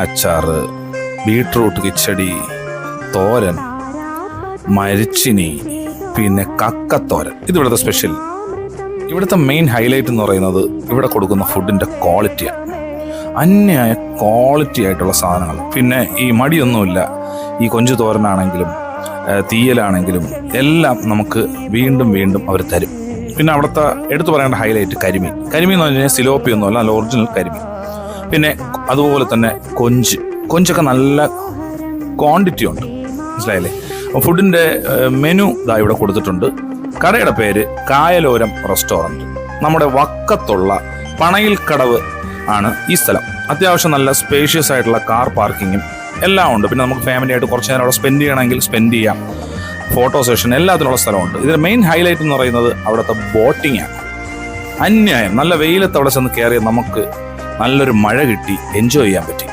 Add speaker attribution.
Speaker 1: അച്ചാറ്, ബീട്രൂട്ട് കിച്ചടി, തോരൻ, മരിച്ചിനി, പിന്നെ കക്കത്തോരൻ. ഇതിവിടുത്തെ സ്പെഷ്യൽ. ഇവിടുത്തെ മെയിൻ ഹൈലൈറ്റ് എന്ന് പറയുന്നത് ഇവിടെ കൊടുക്കുന്ന ഫുഡിൻ്റെ ക്വാളിറ്റിയാണ്. അന്യായ ക്വാളിറ്റി ആയിട്ടുള്ള സാധനങ്ങൾ. പിന്നെ ഈ മടിയൊന്നുമില്ല. ഈ കൊഞ്ചു തോരനാണെങ്കിലും തീയലാണെങ്കിലും എല്ലാം നമുക്ക് വീണ്ടും വീണ്ടും അവർ തരും. പിന്നെ അവിടുത്തെ എടുത്തു പറയേണ്ട ഹൈലൈറ്റ് കരിമീൻ. കരിമീൻ എന്ന് പറഞ്ഞാൽ സിലോപ്പിയൊന്നുമല്ല, നല്ല ഒറിജിനൽ കരിമീൻ. പിന്നെ അതുപോലെ തന്നെ കൊഞ്ചൊക്കെ നല്ല ക്വാണ്ടിറ്റി ഉണ്ട്, മനസ്സിലായില്ലേ? അപ്പോൾ ഫുഡിൻ്റെ മെനു ഇതാ ഇവിടെ കൊടുത്തിട്ടുണ്ട്. കടയുടെ പേര് കായലോരം റെസ്റ്റോറൻറ്റ്. നമ്മുടെ വക്കത്തുള്ള പണയിൽ കടവ് ആണ് ഈ സ്ഥലം. അത്യാവശ്യം നല്ല സ്പേഷ്യസ് ആയിട്ടുള്ള കാർ പാർക്കിങ്ങും എല്ലാം ഉണ്ട്. പിന്നെ നമുക്ക് ഫാമിലി ആയിട്ട് കുറച്ച് നേരം അവിടെ സ്പെൻഡ് ചെയ്യണമെങ്കിൽ സ്പെൻഡ് ചെയ്യാം. ഫോട്ടോ സെഷൻ എല്ലാത്തിനുള്ള സ്ഥലമുണ്ട്. ഇതിൻ്റെ മെയിൻ ഹൈലൈറ്റ് എന്ന് പറയുന്നത് അവിടുത്തെ ബോട്ടിംഗ് ആണ്. അന്യായം നല്ല വെയിലത്ത് അവിടെ ചെന്ന് കയറി നമുക്ക് നല്ലൊരു മഴ കിട്ടി എൻജോയ് ചെയ്യാൻ പറ്റി.